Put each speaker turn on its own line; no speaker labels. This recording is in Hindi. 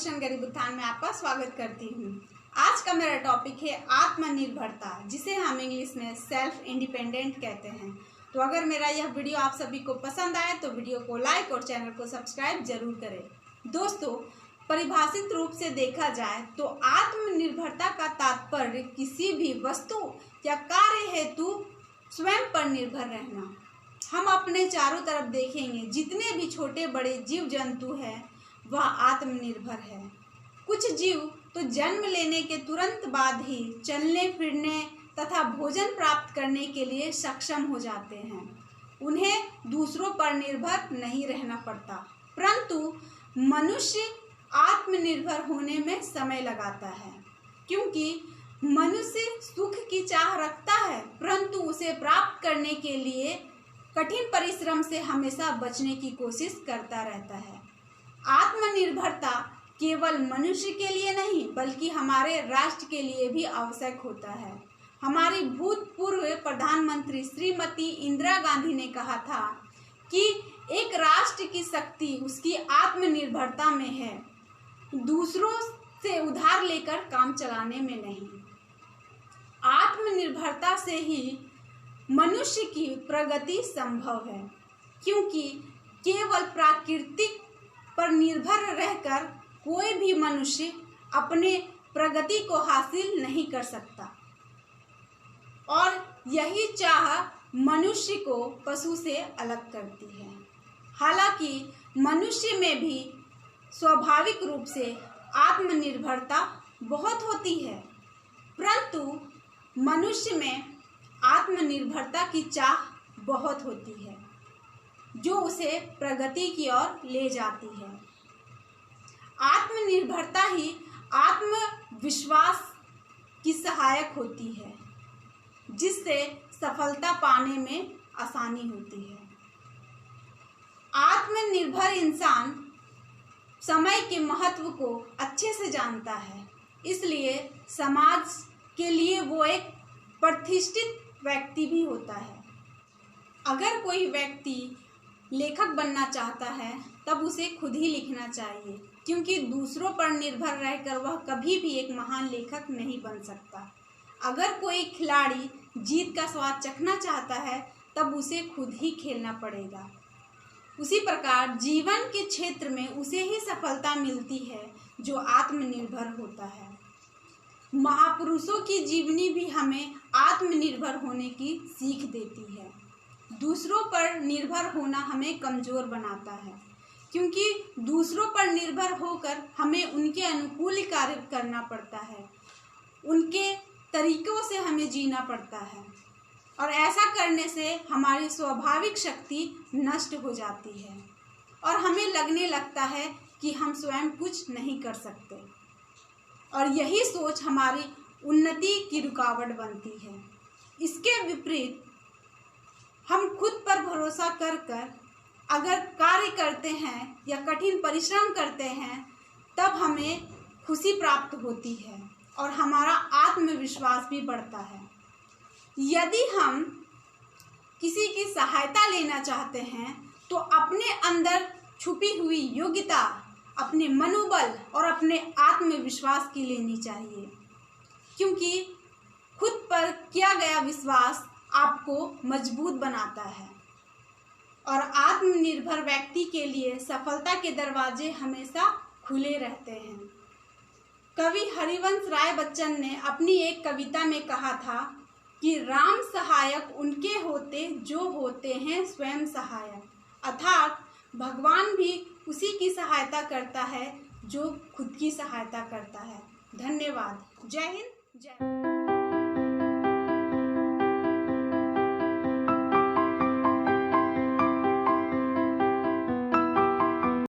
रोशन गरीब उत्थान में आपका स्वागत करती हूँ। आज का मेरा टॉपिक है आत्मनिर्भरता, जिसे हम इंग्लिश में सेल्फ इंडिपेंडेंट कहते हैं। तो अगर मेरा यह वीडियो आप सभी को पसंद आए तो वीडियो को लाइक और चैनल को सब्सक्राइब जरूर करें। दोस्तों, परिभाषित रूप से देखा जाए तो आत्मनिर्भरता का तात्पर्य किसी भी वस्तु या कार्य हेतु स्वयं पर निर्भर रहना। हम अपने चारों तरफ देखेंगे, जितने भी छोटे बड़े जीव जंतु हैं वह आत्मनिर्भर है। कुछ जीव तो जन्म लेने के तुरंत बाद ही चलने फिरने तथा भोजन प्राप्त करने के लिए सक्षम हो जाते हैं। उन्हें दूसरों पर निर्भर नहीं रहना पड़ता, परंतु मनुष्य आत्मनिर्भर होने में समय लगाता है, क्योंकि मनुष्य सुख की चाह रखता है, परंतु उसे प्राप्त करने के लिए कठिन परिश्रम से हमेशा बचने की कोशिश करता रहता है। आत्मनिर्भरता केवल मनुष्य के लिए नहीं बल्कि हमारे राष्ट्र के लिए भी आवश्यक होता है। हमारी भूतपूर्व प्रधानमंत्री श्रीमती इंदिरा गांधी ने कहा था कि एक राष्ट्र की शक्ति उसकी आत्मनिर्भरता में है, दूसरों से उधार लेकर काम चलाने में नहीं। आत्मनिर्भरता से ही मनुष्य की प्रगति संभव है, क्योंकि केवल प्राकृतिक पर निर्भर रहकर कोई भी मनुष्य अपने प्रगति को हासिल नहीं कर सकता, और यही चाह मनुष्य को पशु से अलग करती है। हालांकि मनुष्य में भी स्वाभाविक रूप से आत्मनिर्भरता बहुत होती है, परंतु मनुष्य में आत्मनिर्भरता की चाह बहुत होती है, जो उसे प्रगति की ओर ले जाती है। आत्मनिर्भरता ही आत्मविश्वास की सहायक होती है, जिससे सफलता पाने में आसानी होती है। आत्मनिर्भर इंसान समय के महत्व को अच्छे से जानता है, इसलिए समाज के लिए वो एक प्रतिष्ठित व्यक्ति भी होता है। अगर कोई व्यक्ति लेखक बनना चाहता है तब उसे खुद ही लिखना चाहिए, क्योंकि दूसरों पर निर्भर रहकर वह कभी भी एक महान लेखक नहीं बन सकता। अगर कोई खिलाड़ी जीत का स्वाद चखना चाहता है तब उसे खुद ही खेलना पड़ेगा। उसी प्रकार जीवन के क्षेत्र में उसे ही सफलता मिलती है जो आत्मनिर्भर होता है। महापुरुषों की जीवनी भी हमें आत्मनिर्भर होने की सीख देती है। दूसरों पर निर्भर होना हमें कमज़ोर बनाता है, क्योंकि दूसरों पर निर्भर होकर हमें उनके अनुकूल कार्य करना पड़ता है, उनके तरीक़ों से हमें जीना पड़ता है, और ऐसा करने से हमारी स्वाभाविक शक्ति नष्ट हो जाती है और हमें लगने लगता है कि हम स्वयं कुछ नहीं कर सकते, और यही सोच हमारी उन्नति की रुकावट बनती है। इसके विपरीत हम खुद पर भरोसा कर अगर कार्य करते हैं या कठिन परिश्रम करते हैं तब हमें खुशी प्राप्त होती है और हमारा आत्मविश्वास भी बढ़ता है। यदि हम किसी की सहायता लेना चाहते हैं तो अपने अंदर छुपी हुई योग्यता, अपने मनोबल और अपने आत्मविश्वास की लेनी चाहिए, क्योंकि खुद पर किया गया विश्वास आपको मजबूत बनाता है। और आत्मनिर्भर व्यक्ति के लिए सफलता के दरवाजे हमेशा खुले रहते हैं। कवि हरिवंश राय बच्चन ने अपनी एक कविता में कहा था कि राम सहायक उनके होते जो होते हैं स्वयं सहायक, अर्थात भगवान भी उसी की सहायता करता है जो खुद की सहायता करता है। धन्यवाद। जय हिंद, जय।